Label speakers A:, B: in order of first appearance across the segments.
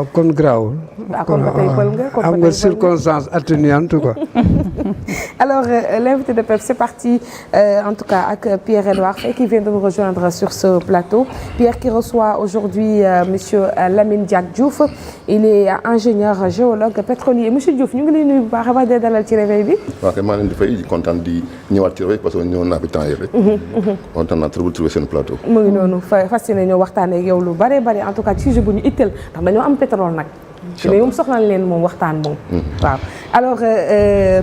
A: kon garaawul.
B: kon ba tey pël nga
A: am nga circonstance atténuante quoi.
B: Alors l'invité de PEP c'est parti en tout cas ak Pierre-Edouard Faye qui vient de nous rejoindre sur ce plateau. Pierre qui reçoit aujourd'hui monsieur Lamine Diack Diouf il est ingénieur géologue pétrolier monsieur Diouf ñu ngi lay nuyu bu baax a baax di dalal ci réveil bi.
C: waaw kay maa leen di fay di kontaan di ñëwaat ci réveil parce que ñëwoon naa fi temps yii rek. kontaan naa trop trouver seen plateau.
B: mu ngi noonu fas yéene ñoo waxtaanee ak yow lu bare bare en tout cas sujet bu ñu itteel ndax dañoo am pétrole nag. incha allah moom soxla leen moom waxtaan moom. waaw alors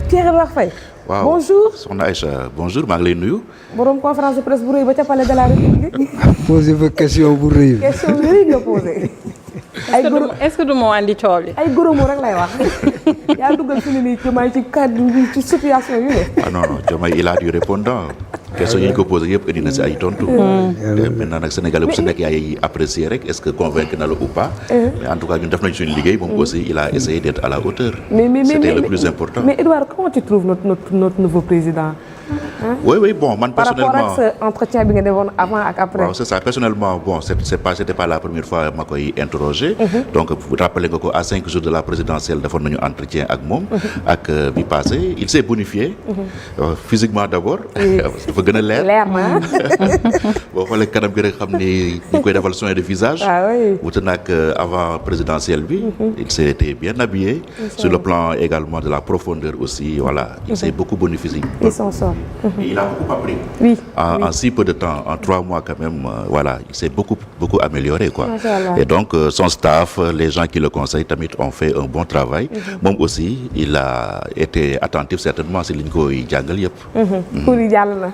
B: Pierre-Edouard Faye.
D: waaw
B: bonjour
D: soxna Aïcha bonjour maa ngi lay nuyu.
B: borom conférence de presse bu rëy ba ca palais de la République.
A: posé fa question bu rëy.
B: question bu rëy nga posé.
E: est-ce que du moo andi coow li.
B: ay goromu rek lay wax. yaa duggal fi ne nii Diomaye ci cadre ci situation yu ne.
D: ah non non Diomaye il a du répondant. question yi ñu ko posé yëpp indi na si ay tontu. maintenant nag Sénégalais bu si nekk yaay apprécier rek est-ce que convaincre na la ou pas. mais en tout cas ñun def nañ suñu liggéey moom aussi il a essayé d'être à la hauteur. C'était le plus important.
B: mais Edouard comment tu trouves notre nouveau président.
D: oui bon man personnellement
B: par rapport ak sa entretien bi nga defoon avant ak après.
D: waaw c'est ça personnellement bon c'était pas la première fois ma koy interroger. donc rappelé nga ko à 5 jours de la présidentielle defoon nañu entretien ak moom. ak bi passé il s'est bonifié. physiquement d'abord. dafa gën a leer.
B: leer na.
D: boo xoolee kanam gi rek xam ni ñu koy defal soin de visage.
B: ah oui
D: wute nag avant présidentielle bi. il s'était bien habillé. sur le plan également de la profondeur aussi voilà il s'est beaucoup bonifié.
B: il s'en sort.
D: Et il a beaucoup appris.
B: Oui.
D: En si peu de temps, en 3 mois quand même, voilà, il s'est beaucoup amélioré quoi. Et donc son staff, les gens qui le conseillent tamit ont fait un bon travail. Moom aussi, il a été attentif certainement si liñ koy jàngal yëpp.
B: pour yi jàll na.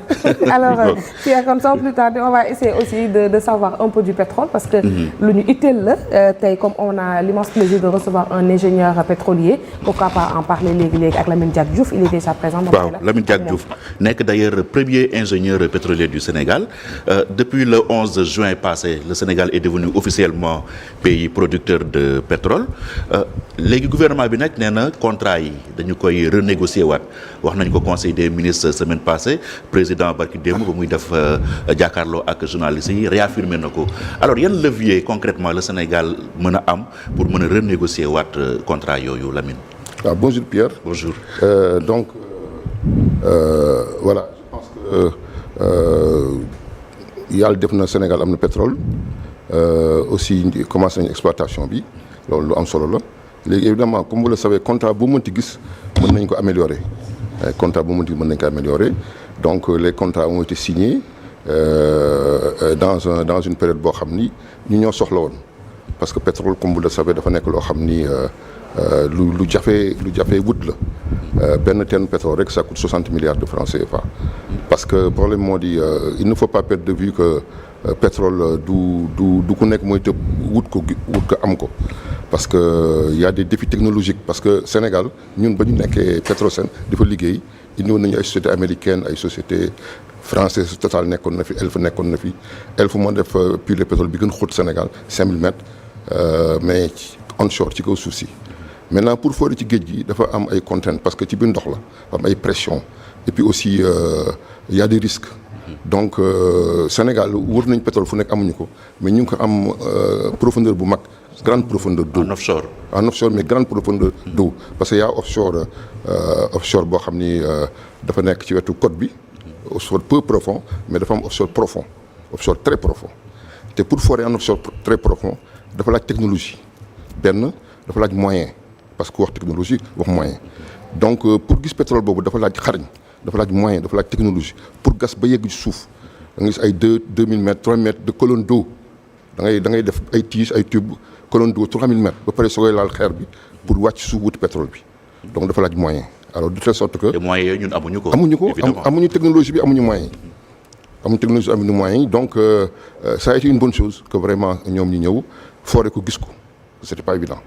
B: Alors Pierre comme sans plus tarder, on va essayer aussi de savoir un peu du pétrole parce que lu ñu itteel la tey comme on a l'immense plaisir de recevoir un ingénieur pétrolier, pourquoi pas en parler léegi ak Lamine Diack Diouf, il est déjà présent.
D: waaw Lamine Diack Diouf nekk d'ailleurs premier ingénieur pétrolier du Sénégal. Depuis le 11 juin passé, le Sénégal est devenu officiellement pays producteur de pétrole. Léegi gouvernement bi nag nee na contrat yi dañu koy renégocier waat wax nañ ko conseil des ministres semaine passée président barki démb ba muy def jàkkaarloo ak journalistes yi réaffirmé na ko. Alors yan levier concrètement le Sénégal mën a am pour mën a renégocier waat contrat yooyu Lamine.
C: waaw bonjour Pierre.
D: Bonjour.
C: Donc voilà je pense que yàlla def na Sénégal am na pétrole aussi commencé nañu exploitation bi loolu lu am solo la léegi évidemment comme vous le savez contrat bu mënti gis mën nañ ko améliorer contrat bu mënti mën nañ ko améliorer donc les contrats ont été signés dans une période boo xam ni ñu ñoo soxla woon parce que pétrole comme vous le savez dafa nekk loo xam ni lu jafe wut la benn tonne pétrole rek ça coûte 60 milliards de francs CFA parce que problème moo di il ne faut pas perdre de vue que pétrole du ku nekk mooy tëb wut ko am ko parce que y a des défis technologiques parce que Sénégal ñun ba ñu nekkee Petrosen di fa liggéey indi woon nañu ay sociétés américaines ay sociétés françaises Total nekkoon na fi Elf nekkoon na fi Elf moo def puits de pétrole bi gën xóot Sénégal 5000 mètres mais onshore ci kaw suuf si maintenant pour forer ci géej gi dafa am ay contraintes parce que ci biir ndox la am ay pression et puis aussi y a des risques donc Sénégal wër nañ pétrole fu nekk amuñu ko mais ñu ngi ko am profondeur bu mag grande profondeur d'eau en offshore mais grande profondeur d'eau parce que y a offshore boo xam ni dafa nekk ci wetu côte bi offshore peu profond mais dafa am offshore profond offshore très profond te pour forer en offshore très profond dafa laaj technologie benn dafa laaj moyen parce que wax technologie wax moyen donc pour gis pétrole boobu dafa laaj xarañ dafa laaj moyen dafa laaj technologie pour gas ba yegg ci suuf da ngay gis ay 2000 mètres 3 mètres de colonne d'eau da ngay def ay tiges ay tubes colonne d'eau 3000 mètres ba pare soo koy laal xeer bi pour wàcc suuf wuti pétrole bi donc dafa laaj moyen alors de telle sorte que.
D: te moyens yooyu ñun amuñu ko.
C: amuñu technologie bi amuñu moyen yi. amuñu technologie amuñu moyen yi donc ça a été une bonne chose que vraiment ñoom ñu ñëw foore ko gis ko c'était pas évident.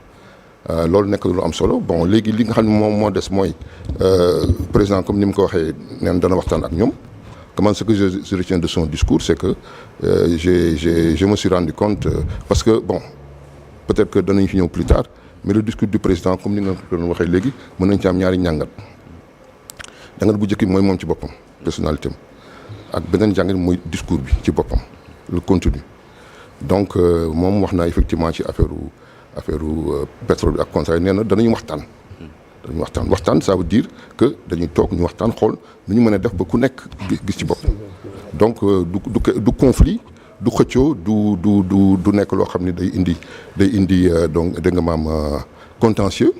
C: loolu nekk lu am solo bon léegi li nga xam ne moom moo des mooy président comme ni mu ko waxee neen dana waxtaan ak ñoom comment ce que je retiens de son discours c'est que je me suis rendu compte parce que bon peut-être que danañ fi ñëw plus tard mais le discours du président comme ni nga ko doon waxee léegi mën nañ ci am ñaari njàngat bu njëkk bi mooy moom ci boppam personnalité am ak beneen njàngat mooy discours bi ci boppam le contenu donc moom wax naa effectivement ci affaire affaire pétrole bi ak contrat yi nee na danañu waxtaan. waxtaan ça veut dire que dañuy toog ñu waxtaan xool nu ñu mën a def ba ku nekk gis ci bopp. donc du conflit du xëccoo du nekk loo xam ne day indi donc dégg nga maam contentieux.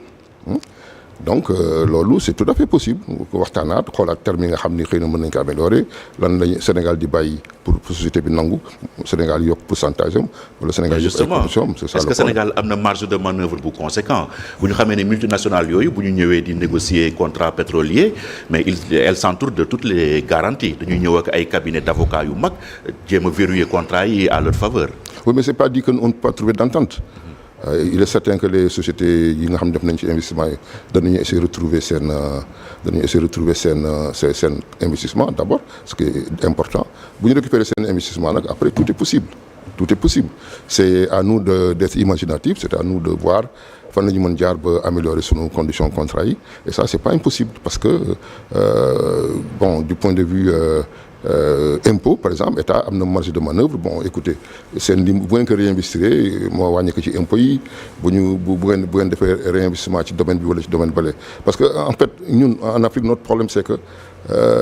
C: donc loolu c'est tout à fait possible waxtaanaat xoolaat termes yi nga xam ni xëy na mën nañ ko améliorer lan lañ Sénégal di bàyyi pour société bi nangu Sénégal yokk pourcentage am wala Sénégal yokk ay conditions c'est ça.
D: Est-ce que Sénégal am na marge de manœuvre bu conséquent bu ñu xamee ne multinationales yooyu bu ñu ñëwee di négocier contrat pétrolier mais elles s'entourent de toutes les garanties dañuy ñëw ak ay cabinet d'avocats yu mag jéem a verrouiller contrat yi à leur faveur.
C: Oui, mais c'est pas dit qu'on ne peut pas trouver d'entente. Il est certain que les sociétés yi nga xam ne def nañ ci investissement yi danañu essayer retrouver seen investissement d'abord ce qui est important bu ñu récupérer seen investissement nag après tout est possible c'est à nous d'être imaginatifs c'est à nous de voir fan la ñu mën jaar ba améliorer sunu conditions contrat yi et ça c'est pas impossible parce que du point de vue impôt par exemple état am na marge de manœuvre écoutez seen lim bu ngeen ko réinvestir moo wàññi ko ci impôt yi bu ngeen defee réinvestissement ci domaine bi wala ci domaine bële parce que en fait ñun en Afrique notre problème c'est que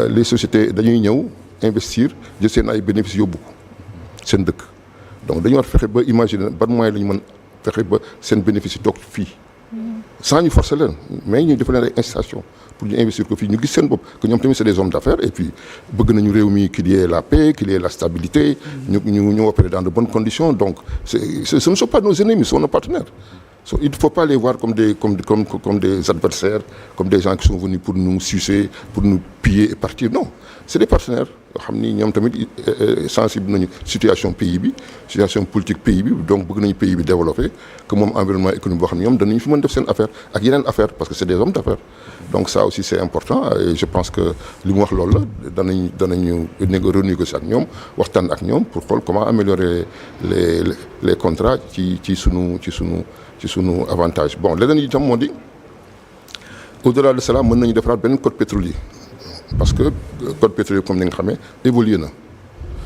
C: les sociétés dañuy ñëw investir jël seen ay bénéfices yóbbu ko seen dëkk donc dañu war fexe ba imaginer ban moyen la ñu mën fexe ba seen bénéfice yi toog fii sans ñu forcer leen mais ñu defal leen ay incitation pour ñu investir ko fii ñu gis seen bopp que ñoom tamit c'est des hommes d'affaires et puis bëgg nañu réew mi qu'il y ait la paix qu'il y ait la stabilité ñu opérer dans de bonnes conditions donc ce ne sont pas nos ennemis, ce sont nos partenaires. Il ne faut pas les voir comme des adversaires, comme des gens qui sont venus pour nous sucer, pour nous piller et partir. Non, c'est des partenaires. Nous sommes sensibles à la situation pays, situation politique pays, donc beaucoup de pays développés, comme l'environnement économique, nous devons faire des affaires, avec une affaire, parce que c'est des hommes d'affaires. Donc ça aussi c'est important et je pense que li mu wax loolu la danañu renégocier ak ñoom waxtaan ak ñoom pour xool comment améliorer les contrats ci sunu avantage. Leneen yi itam moo di au-delà de cela mën nañu defaraat beneen code pétrolier parce que code pétrolier comme ni nga xamee évolué na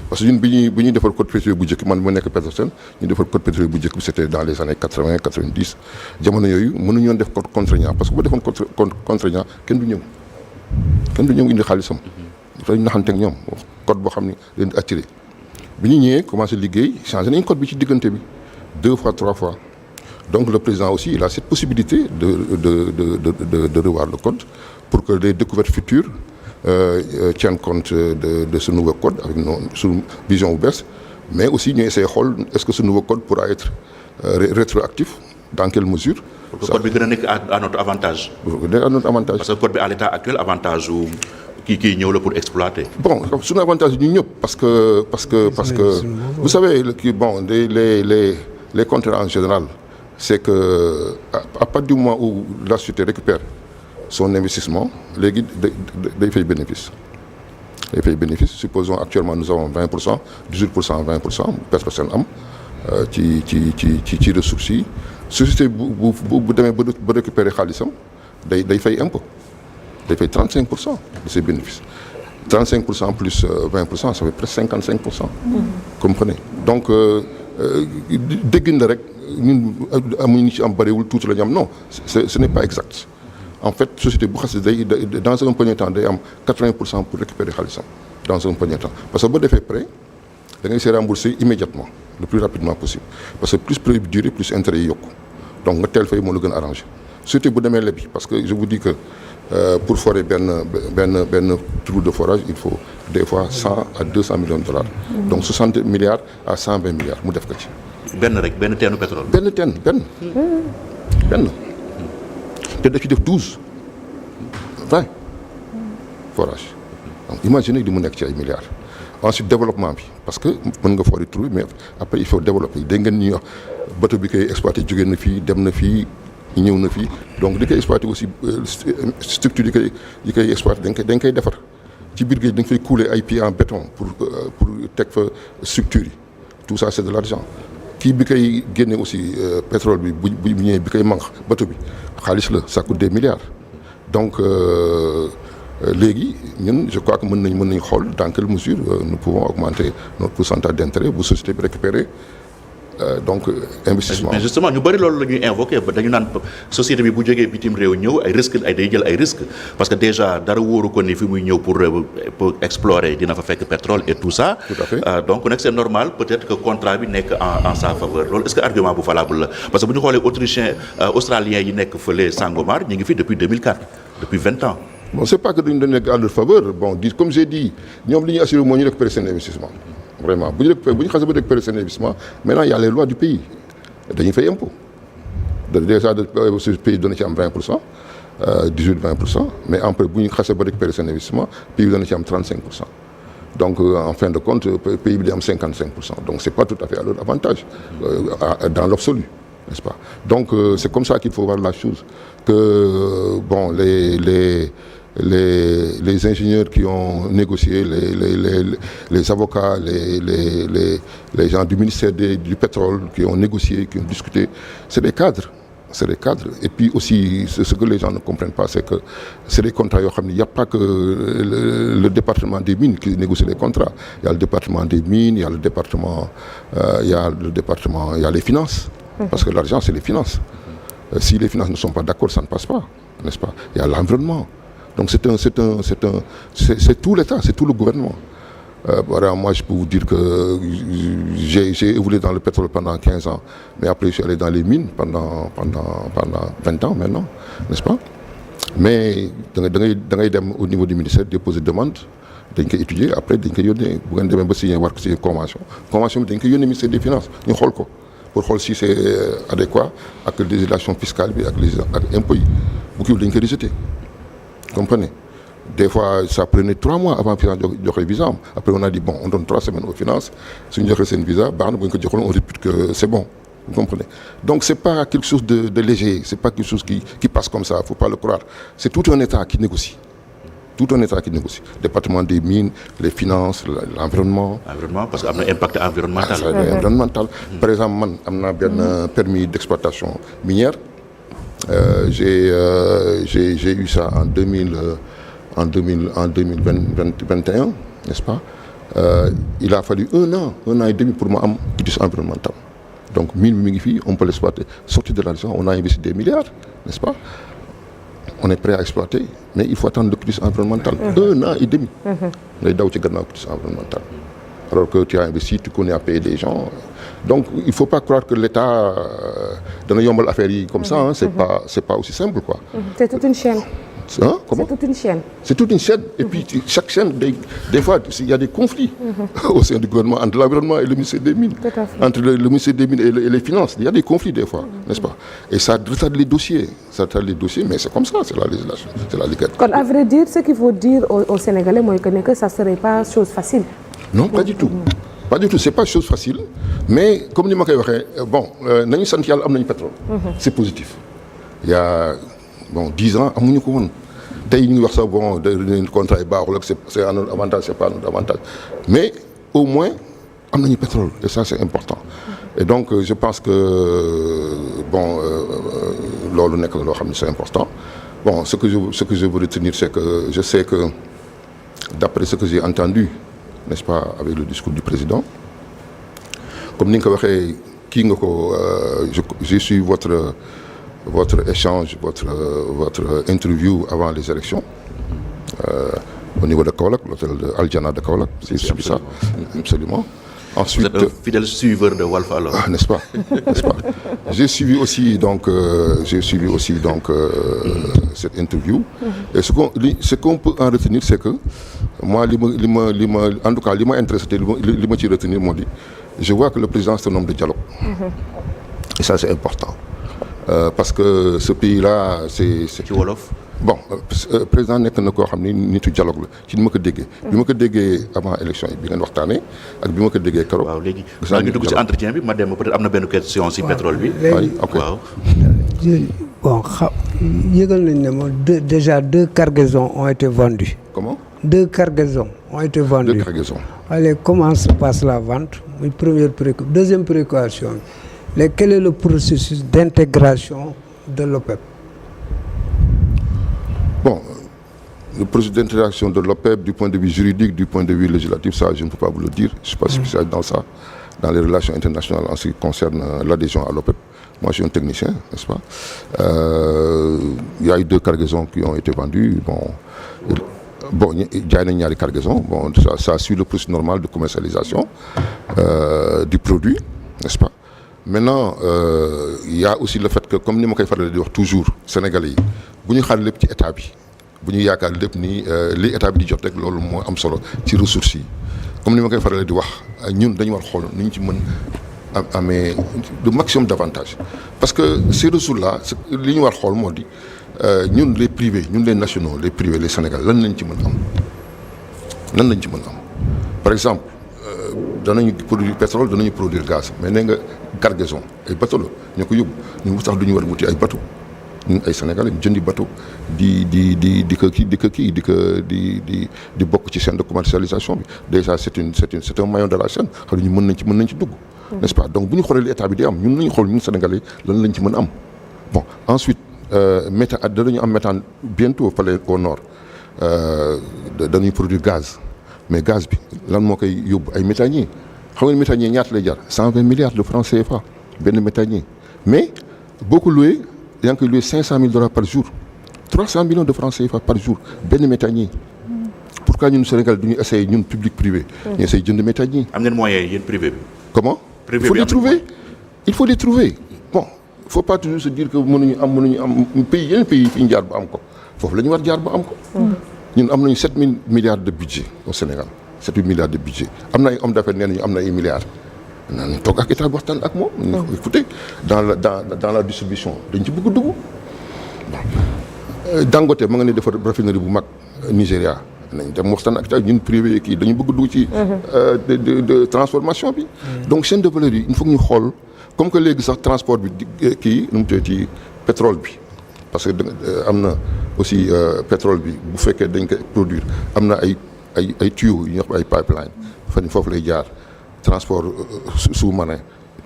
C: parce que ñun bi ñuy defar code pétrolier bu njëkk man ma nekk Petrosen ñu defar code pétrolier bu njëkk bi c'était dans les années 80 90 jamono yooyu mënuñu woon def code contraignant parce que bu defoon code contraignant kenn du ñëw indi xaalisam dañu naxante ak ñoom code boo xam ne leen di attiré bi ñu ñëwee commencé liggéey changé nañ code bi ci diggante bi 2 fois 3 fois donc le président aussi il a cette possibilité de revoir le code pour que les découvertes futures tiennent compte de ce nouveau code avec suñu vision bu bees mais aussi ñu essayer xool est-ce que ce nouveau code pourra être rétroactif dans quelle mesure.
D: Pour que code bi gën a nekk à notre avantage.
C: À notre avantage.
D: Parce que code bi à l'état actuel avantage wu kii ñëw la pour exploiter.
C: Suñu avantage yi ñu ñëpp parce que vous savez les contrats en général c'est que à partir du moment où la société récupère son investissement léegi day fay bénéfice supposons actuellement nous avons 20% 18% 20% Petrosen am ci ressources yi société bu demee ba récupérer xaalisam day fay impôt day fay 35% de ses bénéfices 35% plus 20% ça fait presque 55%. Comprenez donc déggin la rek ñun amuñu ci am bariwul tuuti la ñu am non ce n'est pas exact. En fait société bu xasee day dans un premier temps day am 80% pour récupérer xaalisam dans un premier temps parce que boo defee prêt da ngay se rembourser immédiatement le plus rapidement possible parce que plus prêt bi duré plus intérêt yi yokku donc nga teel fay moo la gën a arrangé société bu demee lebi parce que je vous dis que pour forer benn trou de forage il faut des fois 100 à 200 millions de dollars. Donc 60 milliards à 120 milliards mu def ko ci.
D: benn teenu pétrole.
C: benn te da ci def 12 20 forage donc imaginez li mu nekk ci ay milliards. Ensuite développement bi parce que mën nga forer trou mais après il faut développer dégg ngeen ñuy wax bateau bi koy exploité jóge na fii dem na fii. ñëw na fii donc di koy exploiter aussi structure yi koy exploiter dañ koy defar ci biir géej dañ fay couler ay pieds en béton pour teg fa structure yi tout ça c'est de l'argent kii bi koy génne aussi pétrole bi bu ñëwee bi koy manque bateau bi xaalis la ça coûte des milliards donc léegi ñun je crois que mën nañ xool dans quelle mesure nous pouvons augmenter notre pourcentage d'intérêt bu société bi récupérer donc investissement.
D: mais justement ñu bëri loolu la ñuy invoqué dañu naan société bi bu jógee bitim réew ñëw ay risques day jël ay risques parce que déjà dara wóoru ko ni fi muy ñëw pour explorer dina fa fekk pétrole et tout ça.
C: Tout à fait.
D: Donc nag c'est normal peut-être que contrat bi nekk en sa faveur loolu est-ce que argument bu valable la parce que bu ñu xoolee australiens yi nekk fële Sangomar ñu ngi fi depuis 2004 depuis 20 ans.
C: Bon, c'est pas que dañu doon nekk en leur faveur bon comme j'ai dit ñoom li ñuy assuré moo ñu récupérer seen investissement vraiment bu ñu xasee ba récupérer seen investissement maintenant il y a les lois du pays dañuy fay impôt déjà ce pays dana ci am 20%. 18-20%, mais après bu ñu xasee ba récupérer seen investissement pays bi dana ci am 35%. Donc en fin de compte pays bi di am 55%. Donc c'est pas tout à fait à leur avantage dans l'absolu, n'est-ce pas? Donc c'est comme ça qu'il faut voir la chose que bon les ingénieurs qui ont négocié, les avocats, les gens du ministère du pétrole qui ont négocié, qui ont discuté, c'est des cadres. C'est des cadres. Et puis aussi, ce que les gens ne comprennent pas, c'est que c'est des contrats. Il n'y a pas que le département des mines qui négocie les contrats. Il y a le département des mines, il y a le département, il y a les finances. Parce que l'argent, c'est les finances. Si les finances ne sont pas d'accord, ça ne passe pas, n'est-ce pas? Il y a l'environnement. Donc c'est tout l'État, c'est tout le gouvernement. Voilà, moi je peux vous dire que j'ai évolué dans le pétrole pendant 15 ans, mais après je suis allé dans les mines pendant 20 ans maintenant, n'est-ce pas? Mais au niveau du ministère déposer demande, dañ koy étudier après dañ koy yónnee bu ngeen demee ba signer war ko signer convention bi dañ koy yónnee ministère des finances ñu xool ko pour xool si c'est adéquat ak législation fiscale bi ak impôts yi bu kii dañ koy rejeter, comprenez? Des fois, ça prenait 3 mois avant finance joxe visa. Après, on a dit, bon, on donne 3 semaines aux finances. Si on joxe un visa, on répète que c'est bon. Vous comprenez? Donc, c'est pas quelque chose de léger. C'est pas quelque chose qui passe comme ça. Faut pas le croire. C'est tout un État qui négocie. Tout un État qui négocie. Département des mines, les finances, l'environnement.
D: Environnement, parce qu'il y a un impact environnemental.
C: Environnemental. Par exemple, moi, j'ai un permis d'exploitation minière. J'ai eu ça en 2021, n'est-ce pas? Il a fallu un an et demi pour moi am quitus environnemental. Donc mine mi ngi fii, on peut l'exploiter. Sortir de l'argent, on a investi des milliards, n'est-ce pas? On est prêt à exploiter, mais il faut attendre le quitus environnemental. Un an et demi. Ngay daw ci gannaaw quitus environnemental. Alors que tu as investi, tu connais à payer des gens. Donc il faut pas croire que l'État dana yombal affaire yi comme ça, hein. C'est pas aussi simple, quoi.
B: C'est toute une chaîne.
C: Hein? Comment?
B: C'est toute une chaîne.
C: C'est toute une chaîne. Et puis chaque chaîne, des fois, il y a des conflits au sein du gouvernement entre l'environnement et le ministère des Mines.
B: Tout à fait.
C: Entre le ministère des Mines et les Finances. Il y a des conflits des fois, n'est-ce pas? Et ça retarde les dossiers. Ça retarde les dossiers, mais c'est comme ça, c'est la législation, c'est la légalité.
B: Quand, à vrai dire, ce qu'il faut dire aux Sénégalais, moi, que ça ne serait pas chose facile.
C: Non, pas du tout. Pas du tout, c'est pas chose facile. Mais comme je l'ai dit, bon, nous sommes en pétrole. C'est positif. Il y a 10 ans, amuñu ko woon tey ñu ngi wax sax bon le contrat est baaxul ak c'est un avantage, c'est pas un avantage, mais au moins am nañu pétrole et ça c'est important. Et donc je pense que bon loolu nekk na loo xam ne c'est important. Bon, ce que je veux retenir, c'est que je sais que d'après ce que j'ai entendu, n'est-ce pas, avec le discours du président, comme ni nga ko waxee kii nga ko j'ai suivi votre échange, votre interview avant les élections au niveau de Kaolack, l'hôtel de Aljana de Kaolack, c'est ça, absolument. Ensuite,
D: vous êtes un fidèle suiveur de Walf alors.
C: N'est-ce pas? J'ai suivi aussi donc cette interview. Et ce qu'on peut en retenir, c'est que moi, en tout cas, li ma intéressé, li ma ci retenir moo di, je vois que le président c'est un homme de dialogue. Et ça c'est important. Parce que ce pays-là, c'est
D: ci wolof.
C: Bon, président nekk na koo xam ni nitu dialogue la ci ni ma ko déggee. bi ma ko déggee avant élection yi bi ngeen waxtaanee ak bi ma ko déggee keroog.
D: waaw léegi maa ngi dugg ci entretien bi ma dem peut-être am na benn question ci pétrole bi.
A: léegi
C: ok
D: waaw.
A: bon yëgal nañ ne moom déjà 2 cargaisons ont été vendues.
C: Comment?
A: 2 cargaisons ont été vendues.
C: 2 cargaisons.
A: Allez, comment se passe la vente? Deuxième préoccupation. Quel est le processus d'intégration de l'OPEP?
C: Bon, le processus d'intégration de l'OPEP du point de vue juridique, du point de vue législatif, ça je ne peux pas vous le dire, je ne suis pas spécialiste dans ça. dans les relations internationales en ce qui concerne l'adhésion à l'OPEP. Moi, je suis un technicien, n'est-ce pas? Il y a eu 2 cargaisons qui ont été vendues. Bon, jaay nañ ñaari cargaison. Bon, ça suit le processus normal de commercialisation du produit, n'est-ce pas? Maintenant, il y a aussi le fait que comme ni ma koy faral di wax toujours Sénégalais yi bu ñu xaar lépp ci état bi bu ñu yaakaar lépp ni li état bi di jot rek loolu moo am solo ci ressources yi comme ni ma koy faral di wax ñun dañu war xool nu ñu ci mën amee le maximum d'avantages parce que ces ressources-là li ñu war xool moo di ñun les privés ñun les nationaux les privés les Sénégalais lan lañ ci mën am lan lañ ci mën am par exemple danañu produire pétrole danañu produire gaz mais nee nga cargaison ay bateau la ñoo ko yóbbu ñun tax du ñu war a wuti ay bateau ñun ay Sénégalais ñu jëndi bateau di bokk ci chaîne de commercialisation bi déjà c'est un maillon de la chaîne xam ne ñu mën nañ ci dugg. n'est-ce pas donc bu ñu xoolee li état bi di am ñun nañu xool ñun Sénégalais lan lañ ci mën am bon ensuite méthane danañu am méthane bientôt fale au nord dañuy produire gaz mais gaz bi lan moo koy yóbbu ay méthaniers xam nga méthanier ñaata lay jar 120 milliards de francs CFA benn méthanier mais boo ko loué yaa ngi koy loué $500,000 par jour 300 millions de francs CFA par jour benn méthanier. Pourquoi ñun Sénégal du ñu essayer ñun public privé. ñu essayer jënd méthanier.
D: am ngeen moyen yéen privé bi.
C: Comment? Il faut les trouver. Il faut les trouver. Bon, il faut pas toujours se dire que mënuñu am pays yeneen pays fi ñu jaar ba am ko foofu la ñu war jaar ba am ko. ñun am nañu 7 000 milliards de budget au Sénégal 7 000 milliards de budget am na ay hommes d'affaires nee nañu am na ay milliards. nañu toog ak état waxtaan ak moom. écoutez dans la distribution dañ ci bëgg dugg. Dangote ma nga ne defar raffinerie bu mag Nigéria. nañ dem waxtaan ak ñun privé kii dañu bëgg dugg ci de transformation bi donc chaîne de valeur yi il faut ñu xool comme que léegi sax transport bi kii nu mu tuddee ci pétrole bi parce que am na aussi pétrole bi bu fekkee dañ koy produire am na ay tuyaux yu ñuy wax ay pipeline foofu lay jaar transport sous-marin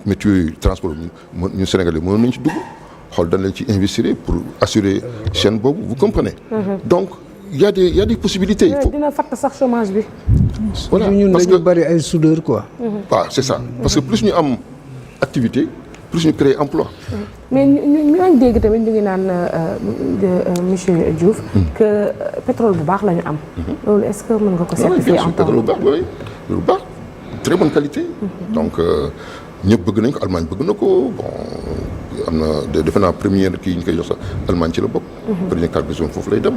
C: mais tuyaux yi transport ñun Sénégalais mënoon nañ ci dugg xool dañ leen ci investir pour assurer chaîne boobu vous comprenez donc il y a des possibilités.
B: dina fàtt sax chômage bi.
A: voilà parce que bari ay soudeur quoi.
C: waaw c'est ça parce que plus ñu am activité plus ñu créer emploi.
B: mais ñu ngi dégg tamit ñu ngi naan monsieur Diouf. que pétrole bu baax la ñu am. loolu est-ce que mën nga ko certifier en tant que.
C: pétrole bu baax oui lu baax très bonne qualité. donc ñëpp bëgg nañ ko Allemagne bëgg na ko bon am na defe naa première kii ñu koy jox sax Allemagne ci la bokk. première cargaison foofu lay dem.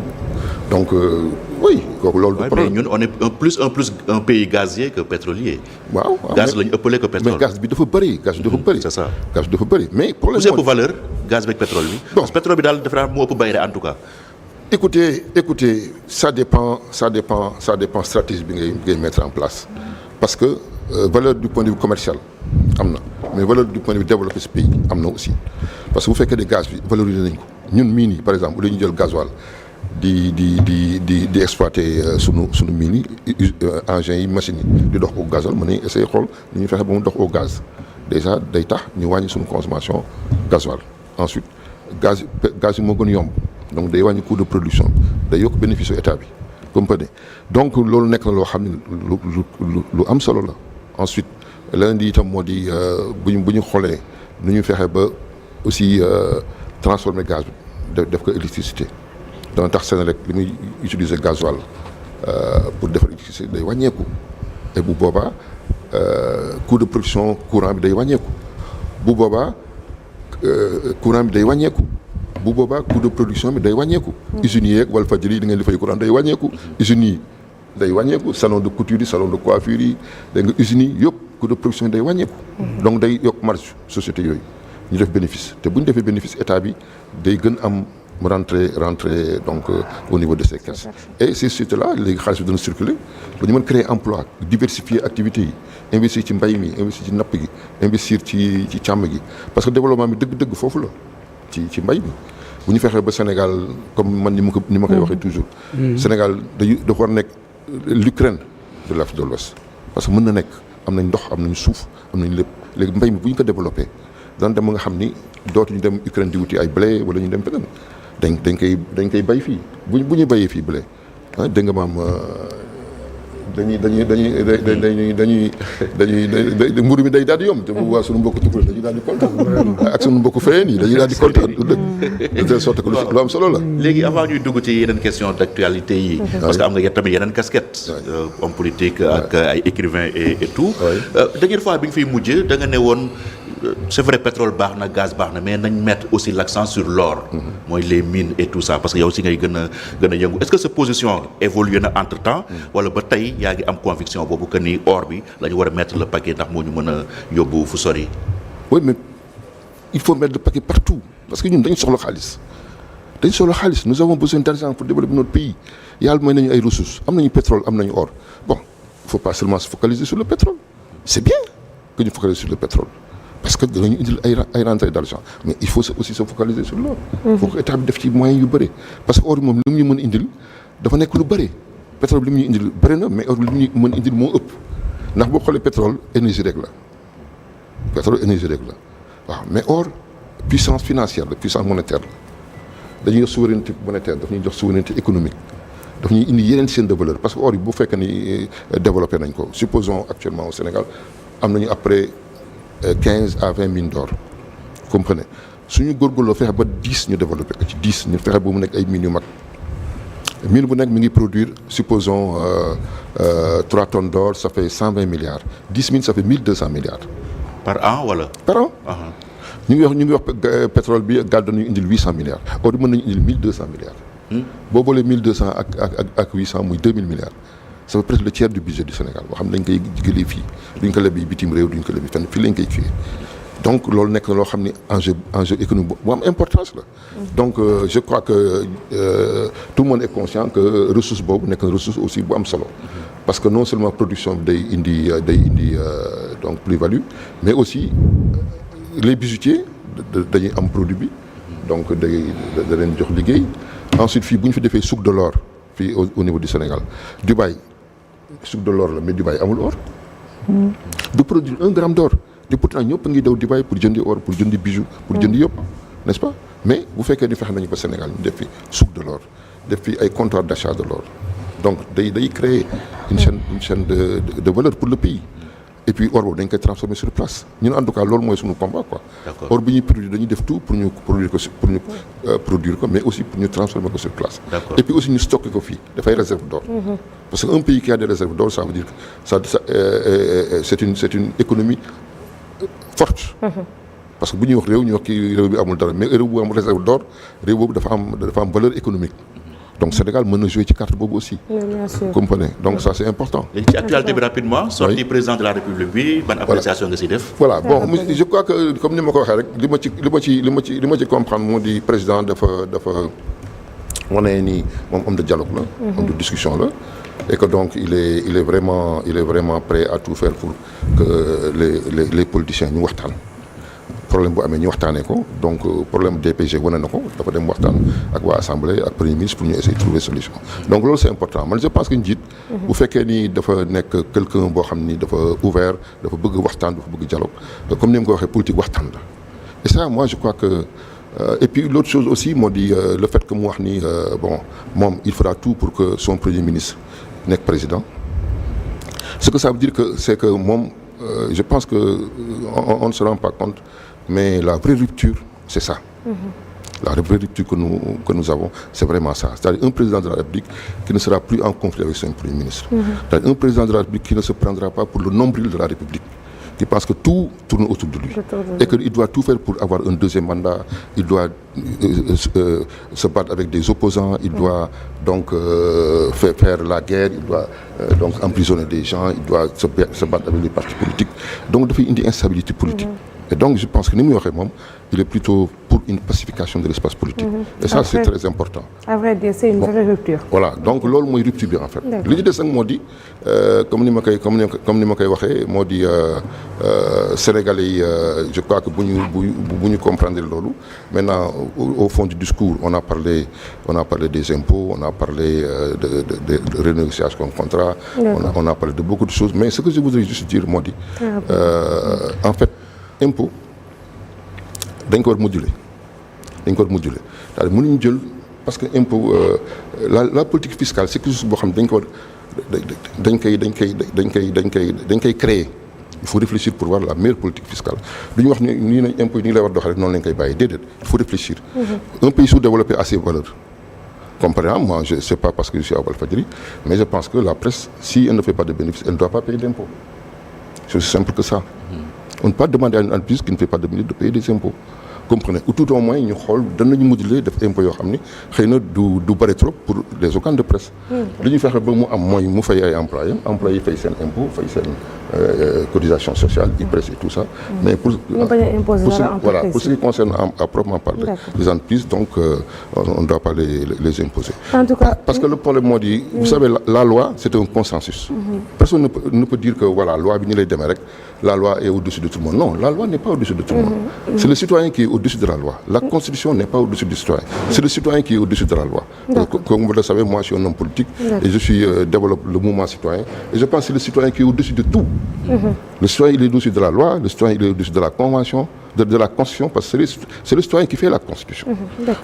C: donc oui kooku loolu du problème.
D: mais ñun on est un pays gazier que pétrolier.
C: waaw
D: gaz la ñu ëppale que pétrole.
C: mais gaz bi dafa bëri gaz bi dafa bëri.
D: c'est ça
C: gaz bi dafa bëri mais problème
D: bu ëpp valeur gaz beeg pétrole bi. bon pétrole bi daal dafa daal moo ëpp bayre en tout cas.
C: écoutez ça dépend stratégie bi ngay mettre en place parce que valeur du point de vue commercial am na mais valeur du point de vue développé ce pays am na aussi parce que bu fekkee ne gaz bi valoriser nañ ko ñun mine yi par exemple dañu jël gasoil di exploiter sunu mine yi engins yi machines yi di dox au gasoil mën nañu essayer xool ni ñu fexe ba mu dox au gaz déjà day tax ñu wàññi sunu consommation gasoil ensuite gaz yi moo gën yomb donc day wàññi coût de production day yokk bénéfice au état bi comprenez donc loolu nekk na loo xam ne lu am solo la ensuite leneen di itam moo di bu ñu xoolee nu ñu fexe ba aussi transformer gaz bi def ko électricité dana tax Senelec li muy utiliser gasoil pour defar électricité day wàññeeku et bu boobaa coût de production courant bi day wàññeeku bu boobaa courant bi day wàññeeku bu boobaa coût de production bi day wàññeeku. usines yi yeeg Walfadjri yi da ngeen di fay courant day wàññeeku usines yi day wàññeeku salon de couture yi salon de coiffure yi dégg nga usines yi yëpp coût de production day wàññeeku. donc day yokk marge société yooyu ñu def bénéfice te bu ñu defee bénéfice état bi day gën am rentrer donc au niveau de ces caisses. et ces sociétés là léegi xaalis bi dana circuler ba ñu mën créer emploi diversifier activités yi investir ci mbay mi investir ci napp gi investir ci càmm gi parce que développement bi dëgg-dëgg foofu la ci mbay bi. bu ñu fexee ba Sénégal comme man ni ma koy waxee toujours. Sénégal dafa war nekk l'Ukraine de l'Afrique de l'Ouest parce que mën na nekk am nañ ndox am nañ suuf am nañ lépp léegi mbay mi bu ñu ko développé daan dem nga xam ni dootuñu dem Ukraine di wuti ay blé wala ñu dem feneen dañ koy bay fii bu ñu bayee fii blé ah dégg nga maam mburu mi day daal di yomb te bu waa suñu mbokku tukulóor dañuy daal di kontaan ak suñu mbokku fayeen yi dañuy daal di kontaan de telle sorte que lu am solo la.
D: léegi avant ñuy dugg ci yeneen question d'actualité yi. parce que am nga tamit yeneen casquette. homme politique ak ay écrivain et tout. dernière fois bi nga fiy mujj da nga ne woon. C'est vrai pétrole baax na gaz baax na mais nañ mettre aussi l'accent sur l'or mooy les mines et tout ça parce que yow si ngay gën a yëngu est-ce que sa position évolué na entre temps wala ba tey yaa ngi am conviction boobu que ni or bi la ñu war a mettre le paquet ndax moo ñu mën a yóbbu fu sori.
C: oui mais il faut mettre le paquet partout parce que ñun dañu soxla xaalis nous avons besoin d'argent pour développer notre pays yàlla may nañu ay ressources am nañu pétrole am nañu or bon il faut pas seulement se focaliser sur le pétrole c'est bien que ñu focaliser sur le pétrole parce que danañu indil ay rentrées d'argent mais il faut aussi se focaliser sur l'or. Il faut que état bi def ci moyens yu bëri parce que or bi moom li mu ñu mën indil dafa nekk lu bëri pétrole bi li mu ñu indil bëri na mais or li mu ñu mën indil moo ëpp ndax boo xoolee pétrole énergie rek la waaw mais or puissance financière la puissance monétaire la dañuy jox souveraineté monétaire daf ñuy jox souveraineté économique daf ñuy indi yeneen chaîne de valeur parce que or yi bu fekkee ni développé nañ ko supposons actuellement au Sénégal am nañu après 15 à 20 mines d'or vous comprenez suñu góorgóorloo fexe ba 10 ñu développé ko ci 10 ñu fexe ba mu nekk ay mines yu mag mine bu nekk mi ngi produire supposons 3 tonnes d'or ça fait 120 milliards 10 mines ça fait 1200 milliards.
D: par an wala.
C: par an. ñu ngi wax pétrole bi gaz dañuy indil 800 milliards or mën nañu indil 1200 milliards. boo boolee 1200 ak 800 muy 2000 milliards. ça fait presque le tiers du budget du Sénégal boo xam ne dañ koy jëlee fii duñ ko lebi bitim réew duñ ko lebi fenn fii lañ koy kiiwee donc loolu nekk na loo xam ni enjeu économique bu am importance la. donc je crois que tout le monde est conscient que ressource boobu nekk na ressource aussi bu am solo. parce que non seulement production bi day indi donc plus-value mais aussi les bijoutiers dañuy am produit bi donc da leen jox liggéey ensuite fii bu ñu fi defee souk de l'or fii au niveau du Sénégal Dubaï. souk de l'or la mais Dubaï amul or. du produire 1 gramme d'or te pourtant ñëpp a ngi daw Dubaï pour jëndi or pour jëndi bijou pour jëndi yëpp n'est-ce pas mais bu fekkee ni fexe nañu ba Sénégal ñu def fi souk de l'or def fi ay comptoir d'achat de l'or donc day créer une chaîne de valeur pour le pays et puis or boobu dañ koy transformer sur place ñun en tout cas loolu mooy suñu combat quoi. or bi ñuy produire dañuy def tout pour ñu produire ko mais aussi pour ñu transformer ko sur place. et puis aussi ñu stocker ko fii dafay réserve d'or. parce que un pays qui a des réserves d'or ça veut dire que c'est une économie forte. parce que bu ñuy wax réew ñu wax kii réew bi amul dara mais réew bu am réserve d'or réew boobu dafa am valeur économique. donc Sénégal mën na jouer ci carte boobu aussi.
B: bien sûr
C: comprenez donc ça c'est important.
D: léegi ci actualité bi rapidement. sortie président de la République bi ban appréciation nga si def.
C: voilà bon je crois que comme ni ma ko waxee rek li ma ci comprendre moo di président dafa wane ni moom homme de dialogue la. homme de discussion la. et que donc il est vraiment prêt à tout faire pour que les politiciens ñu waxtaan. problème bu amee ñu waxtaanee ko donc problème DPG wane na ko dafa dem waxtaan ak waa assemblée ak premier ministre pour ñu essayer trouver solution donc loolu c'est important man je pense que njiit bu fekkee ni dafa nekk quelqu'un boo xam ni dafa ouvert dafa bëgg waxtaan dafa bëgg dialogue comme ni ma ko waxee politique waxtaan la et ça moi je crois que et puis l'autre chose aussi moo di le fait que mu wax ni bon moom il fera tout pour que son premier ministre nekk président ce que ça veut dire que c'est que moom je pense que on ne se rend pas compte mais la vraie rupture c'est ça. La vraie rupture que nous avons c'est vraiment ça, c'est-à-dire un président de la République qui ne sera plus en conflit avec son premier ministre. C'est-à-dire un président de la République qui ne se prendra pas pour le nombril de la République, qui pense que tout tourne autour de lui et qu'il doit tout faire pour avoir un deuxième mandat, il doit se battre avec des opposants, il doit donc faire la guerre, il doit donc emprisonner des gens, il doit se battre avec les partis politiques, donc dafay indi instabilité politique. Et donc je pense que ni muy waxee moom il est plutôt pour une pacification de l'espace politique. Et ça c'est très important.
B: À vrai dire c'est une vraie rupture.
C: Voilà donc loolu mooy rupture bi en fait. li ci des nag moo di comme ni ma koy waxee moo di Sénégalais yi je crois que bu ñu comprendre loolu maintenant au fond du discours on a parlé des impôts, on a parlé de renégociation de contrat, on a parlé de beaucoup de choses mais ce que je voudrais juste dire moo di en fait impôt dañ ko war moduler c'est-à-dire mënuñu jël parce que impôt la politique fiscale c'est quelque chose boo xam dañ koy créer. Il faut réfléchir pour voir la meilleure politique fiscale du ñu wax ni nii nañ impôt yi nii lay war doxee rek noonu lañ koy bàyyi déedéet il faut réfléchir. Un pays sous-développé a ses valeurs. Comme par exemple, moi je sais pas parce que je suis à Walfadjri, mais je pense que la presse, si elle ne fait pas de bénéfices, elle ne doit pas payer d'impôts. C'est aussi simple que ça. On ne peut pas demander à une entreprise qui ne fait pas de bénéfices de payer des impôts. Comprenez, ou tout au moins ñu xool danañu moduler def impôt yoo xam ni xëy na du bëri trop pour les organes de presse. li ñu fexe ba mu am mooy mu fay ay employés fay seen impôt fay seen cotisation sociale IPRES et tout ça. Mais pour ce qui concerne à proprement parler les entreprises donc on ne doit pas les imposer.
B: En tout cas,
C: parce que le problème moo di vous savez la loi c'est un consensus. Personne ne peut dire que voilà loi bi ñu lay demee rek la loi est au-dessus de tout le monde. Non, la loi n'est pas au-dessus de tout le monde. C'est le citoyen qui est au-dessus de la loi. La Constitution n'est pas au-dessus du citoyen. C'est le citoyen qui est au-dessus de la loi. Comme vous le savez, moi je suis un homme politique et je développe le mouvement citoyen. Et je pense que c'est le citoyen qui est au-dessus de tout. Le citoyen il est au-dessus de la loi, le citoyen il est au-dessus de la convention, de la Constitution, parce que c'est le citoyen qui fait la Constitution.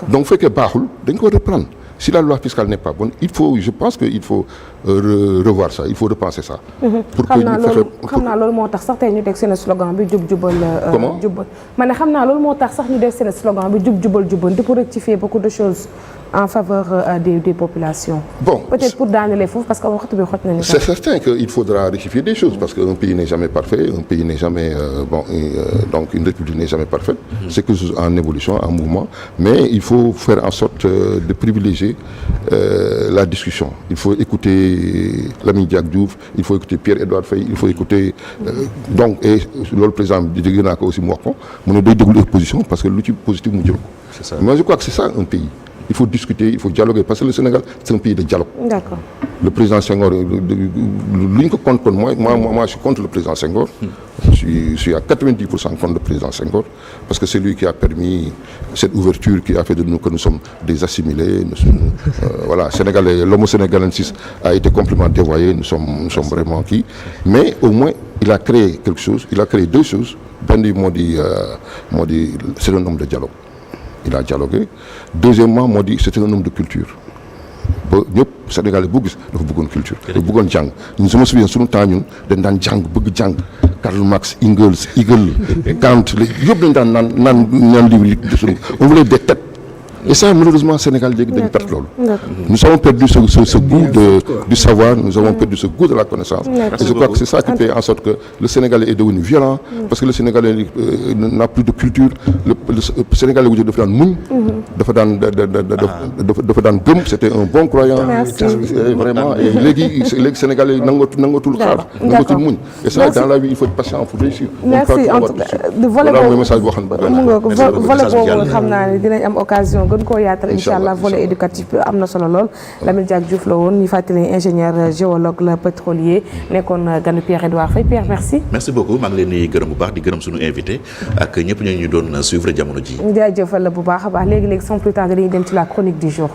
C: Donc fekkee baaxul dañ ko reprendre. Si la loi fiscale n'est pas bonne, je pense qu'il faut revoir ça, il faut repenser ça. Pour que
B: xam naa loolu moo tax sax tey ñu def seen slogan bi jub jubal.
C: Comment?
B: Jubal ma ne xam naa loolu moo tax sax ñu def seen slogan bi jub jubal jubanti pour rectifier beaucoup de choses en faveur des populations. Bon, peut-être pour daanelee foofu parce que waxtu bi xoj nañu.
C: C'est certain qu'il faudra rectifier des choses parce qu'un pays n'est jamais parfait, un pays n'est jamais donc une république n'est jamais parfaite. C'est quelque chose en évolution, en mouvement, mais il faut faire en sorte de privilégier la discussion. Il faut écouter Lamine Diack Diouf, il faut écouter Pierre-Edouard Faye, il faut écouter donc et loolu président bi dégg naa ko aussi mu wax ko mu ne day déglu opposition parce que lu ci positif mu jël ko. C'est ça. Moi je crois que c'est ça un pays. Il faut discuter, il faut dialoguer parce que le Sénégal c'est un pays de dialogue. D'accord. Le président Senghor lu ñu ko contre moi je suis contre le président Senghor. Je suis à 90% contre le président Senghor parce que c'est lui qui a permis cette ouverture qui a fait de nous que nous sommes des assimilés. Voilà, Sénégalais, l'homo sénégalensis a été complètement dévoyé. Nous sommes vraiment qui. Mais au moins il a créé quelque chose. Il a créé deux choses. Ben moo di c'est un homme de dialogue. Il a dialogué. Deuxièmement moo di c'était un homme de culture. ba ñëpp Sénégalais bu gis dafa bëggoon culture. dafa bëggoon jàng ñun je me souviens sunu temps ñun dañ daan jàng bëgg jàng Karl Marx, Engels, Hegel, Kant yëpp dañ daan naan livre de sunu on voulait des têtes. Et ça, malheureusement, au Sénégal, nous avons perdu ce goût du savoir, nous avons perdu ce goût de la connaissance. Et je crois que c'est ça qui fait en sorte que le Sénégalais est devenu violent, parce que le Sénégalais n'a plus de culture. Le Sénégalais, dafa daan muñ, dafa daan gëm, c'était un bon croyant. Vraiment, et léegi Sénégalais nangatul xaar, nangatul muñ. Et ça, dans la vie, il faut être patient, il faut réussir.
B: Merci. En tout cas, voilà le message boo xam ne dinañ am occasion gën koo yaatal incha allah volet éducatif bi am na solo lool. Lamine Diack Diouf la woon ñu fàttali ingénieur géologue la pétrolier nekkoon ganu Pierre-Edouard Faye. Pierre, merci.
D: Merci beaucoup maa ngi leen di gërëm bu baax di gërëm suñu invité ak ñëpp ñu doon suivre jamono ji.
B: jaajëfal la bu baax a baax léegi sans plus tarder dañuy dem ci la chronique du jour.